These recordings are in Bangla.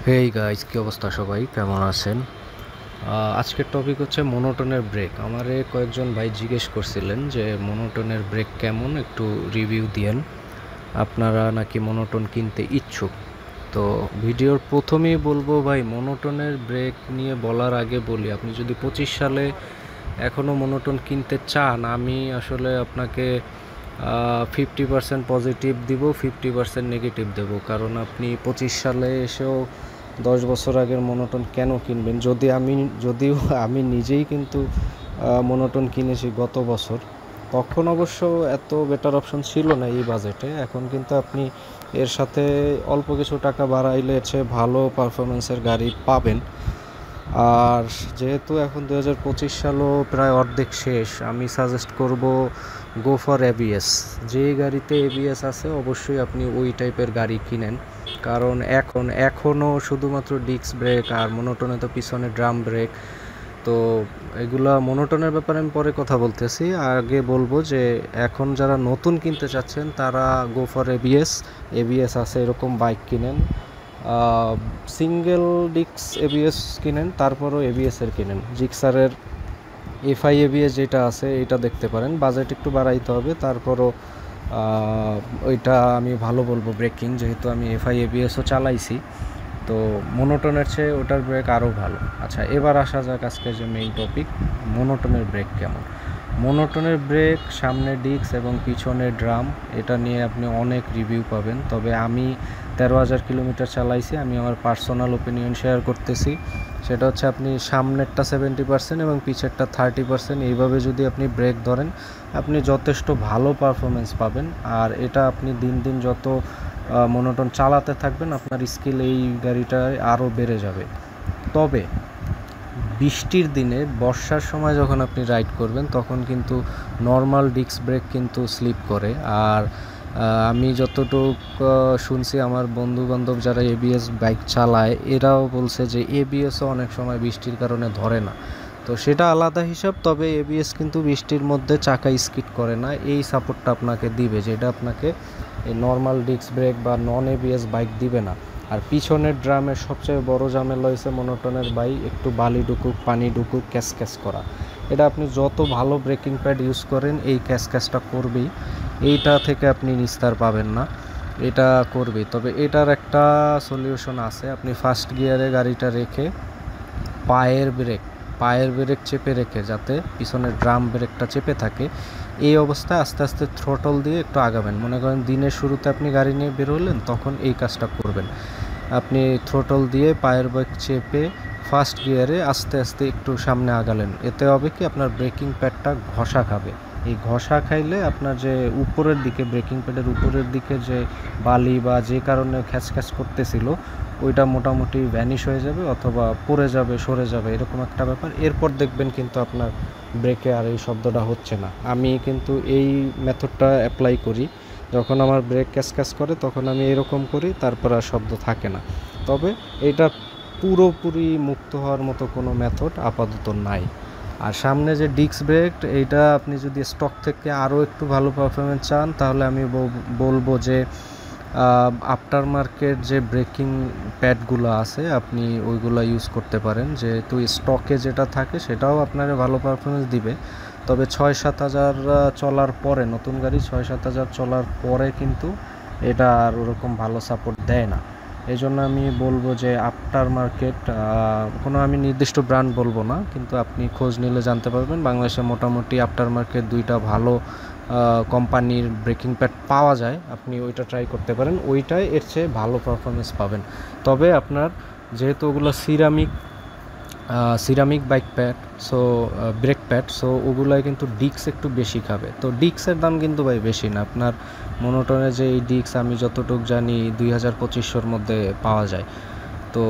হেই গাইস, কি অবস্থা? সবাই কেমন আছেন? আজকের টপিক হচ্ছে মোনোটোনের ব্রেক। আমারে কয়েকজন ভাই জিজ্ঞেস করছিলেন যে মোনোটোনের ব্রেক কেমন, একটু রিভিউ দিয়েন। আপনারা নাকি মোনোটোন কিনতে ইচ্ছুক। তো ভিডিওর প্রথমেই বলবো ভাই, মোনোটোনের ব্রেক নিয়ে বলার আগে বলি, আপনি যদি 25 সালে এখনও মোনোটোন কিনতে চান, আমি আসলে আপনাকে 50% পজিটিভ দিব, 50% নেগেটিভ দেবো। কারণ আপনি 25 সালে এসেও 10 বছর আগের মোনোটোন কেন কিনবেন? যদিও আমি নিজেই কিন্তু মোনোটোন কিনেছি গত বছর। তখন অবশ্য এত বেটার অপশন ছিল না এই বাজেটে। এখন কিন্তু আপনি এর সাথে অল্প কিছু টাকা বাড়াইলে এর চেয়ে ভালো পারফরমেন্সের গাড়ি পাবেন। আর যেহেতু এখন 2025 সালও প্রায় অর্ধেক শেষ, আমি সাজেস্ট করব গো ফর এবিএস। যে গাড়িতে এবিএস আছে অবশ্যই আপনি ওই টাইপের গাড়ি কিনেন। কারণ এখনও শুধুমাত্র ডিস্ক ব্রেক, আর মোনোটোনে তো পিছনে ড্রাম ব্রেক। তো এগুলা মোনোটোনের ব্যাপারে আমি পরে কথা বলতেছি। আগে বলবো যে এখন যারা নতুন কিনতে চাচ্ছেন তারা গো ফর এবিএস। এবিএস আছে এরকম বাইক কিনেন। সিঙ্গেল ডিস্ক এবিএস কিনেন, তারপরও এবিএসের কিনেন। জিক্সারের এফআই এবিএস যেটা আছে এটা দেখতে পারেন। বাজেট একটু বাড়াইতে হবে, তারপরও ওইটা আমি ভালো বলবো ব্রেকিং, যেহেতু আমি এফআই এবিএসও চালাইছি। তো মোনোটোনের চেয়ে ওটার ব্রেক আরও ভালো। আচ্ছা, এবার আসা যাক আজকে যে মেইন টপিক, মোনোটোনের ব্রেক কেমন। মোনোটোনের ব্রেক, সামনে ডিস্ক এবং পিছনে ড্রাম, এটা নিয়ে আপনি অনেক রিভিউ পাবেন। তবে আমি 13,000 কিলোমিটার চালাইছি, আমি আমার পার্সোনাল ওপিনিয়ন শেয়ার করতেছি। সেটা হচ্ছে আপনি সামনেরটা 70% এবং পিছেরটা 30%, এইভাবে যদি আপনি ব্রেক ধরেন আপনি যথেষ্ট ভালো পারফরমেন্স পাবেন। আর এটা আপনি দিন দিন যত মোনোটোন চালাতে থাকবেন আপনার স্কিল এই গাড়িটায় আরও বেড়ে যাবে। তবে বৃষ্টির দিনে, বর্ষার সময় যখন আপনি রাইড করবেন তখন কিন্তু নর্মাল ডিস্ক ব্রেক কিন্তু স্লিপ করে। আর আমি যতটুকু শুনছি, আমার বন্ধুবান্ধব যারা এবিএস বাইক চালায় এরাও বলছে যে এবিএসও অনেক সময় বৃষ্টির কারণে ধরে না। তো সেটা আলাদা হিসাব। তবে এবিএস কিন্তু বৃষ্টির মধ্যে চাকা স্কিড করে না, এই সাপোর্টটা আপনাকে দিবে, যেটা আপনাকে এই নর্মাল ডিস্ক ব্রেক বা নন এবিএস বাইক দিবে না। আর পিছনের ড্রামের সবচেয়ে বড় ঝামেলা হয়েছে মোনোটোনের বাইক একটু বালি ঢুকুক, পানি ঢুকুক, ক্যাশ ক্যাশ করা। এটা আপনি যত ভালো ব্রেকিং প্যাড ইউজ করেন এই ক্যাশ ক্যাশটা করবেই। এইটা থেকে আপনি নিস্তার পাবেন না, এটা করবেই। তবে এটার একটা সলিউশন আছে। আপনি ফার্স্ট গিয়ারে গাড়িটা রেখে পায়ের ব্রেক চেপে রেখে, যাতে পিছনের ড্রাম ব্রেকটা চেপে থাকে, এই অবস্থায় আস্তে আস্তে থ্রোটল দিয়ে একটু আগাবেন। মনে করেন দিনের শুরুতে আপনি গাড়ি নিয়ে বেরোলেন, তখন এই কাজটা করবেন। আপনি থ্রোটল দিয়ে পায়ের ব্রেক চেপে ফার্স্ট গিয়ারে আস্তে আস্তে একটু সামনে আগালেন। এতে হবে কি, আপনার ব্রেকিং প্যাডটা ঘষা খাবে। এই ঘষা খাইলে আপনার যে উপরের দিকে, ব্রেকিং প্যাডের উপরের দিকে যে বালি বা যে কারণে খ্যাচ খ্যাচ করতেছিল, ওইটা মোটামুটি ভ্যানিশ হয়ে যাবে, অথবা পড়ে যাবে, সরে যাবে, এরকম একটা ব্যাপার। এরপর দেখবেন কিন্তু আপনার ব্রেকে আর এই শব্দটা হচ্ছে না। আমি কিন্তু এই মেথডটা অ্যাপ্লাই করি। যখন আমার ব্রেক ক্যাচ ক্যাচ করে তখন আমি এরকম করি, তারপর আর শব্দ থাকে না। তবে এটা পুরোপুরি মুক্ত হওয়ার মতো কোনো মেথড আপাতত নাই। আর সামনে যে ডিস্ক ব্রেক, এইটা আপনি যদি স্টক থেকে আরও একটু ভালো পারফরমেন্স চান, তাহলে আমি বলবো যে আফটার মার্কেট যে ব্রেকিং প্যাডগুলো আছে আপনি ওইগুলো ইউজ করতে পারেন। যেহেতু স্টকে যেটা থাকে সেটাও আপনাকে ভালো পারফরমেন্স দিবে। তবে 6-7 হাজার চলার পরে, নতুন গাড়ি 6-7 হাজার চলার পরে কিন্তু এটা আর ওরকম ভালো সাপোর্ট দেয় না। এই জন্য আমি বলবো যে আফটার মার্কেট, কোনো আমি নির্দিষ্ট ব্র্যান্ড বলবো না, কিন্তু আপনি খোঁজ নিলে জানতে পারবেন বাংলাদেশে মোটামুটি আফটার মার্কেট 2টা ভালো কোম্পানির ব্রেকিং প্যাড পাওয়া যায়। আপনি ওইটা ট্রাই করতে পারেন, ওইটাই এর চেয়ে ভালো পারফরমেন্স পাবেন। তবে আপনার যেহেতু ওগুলো ceramic bike pad, so brake pad, so ওগুলায় কিন্তু ডিস্ক একটু বেশি খাবে। তো ডিস্কের দাম কিন্তু ভাই বেশি না। আপনার মোনোটোনের যে এই ডিস্ক আমি যতটুকু জানি 2025-এর মধ্যে পাওয়া যায়। তো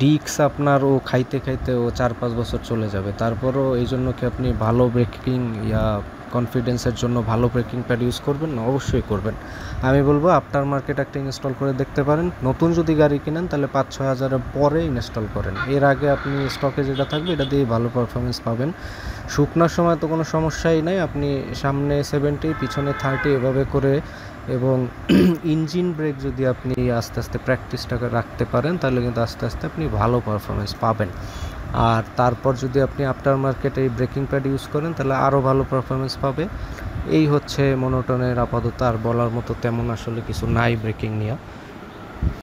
ডিস্ক আপনার ও খাইতে খাইতে ও 4-5 বছর চলে যাবে। তারপরও এই জন্য কি আপনি ভালো ব্রেকিং কনফিডেন্সের জন্য ভালো ব্রেকিং প্যাড ইউজ করবেন না? অবশ্যই করবেন। আমি বলবো আফটার মার্কেট একটা ইনস্টল করে দেখতে পারেন। নতুন যদি গাড়ি কিনেন তাহলে 5-6 হাজারের পরে ইনস্টল করেন। এর আগে আপনি স্টকে যেটা থাকবে এটা দিয়ে ভালো পারফরমেন্স পাবেন। শুকনার সময় তো কোনো সমস্যাই নাই, আপনি সামনে 70 পিছনে 30 এভাবে করে এবং ইঞ্জিন ব্রেক যদি আপনি আস্তে আস্তে প্র্যাকটিসটাকে রাখতে পারেন তাহলে কিন্তু আস্তে আস্তে আপনি ভালো পারফরমেন্স পাবেন। আর তারপর যদি আপনি আফটার মার্কেটে এই ব্রেকিং প্যাড ইউজ করেন তাহলে আরও ভালো পারফরমেন্স পাবে। এই হচ্ছে মোনোটনের আপাতত, আর বলার মতো তেমন আসলে কিছু নাই ব্রেকিং নিয়ে।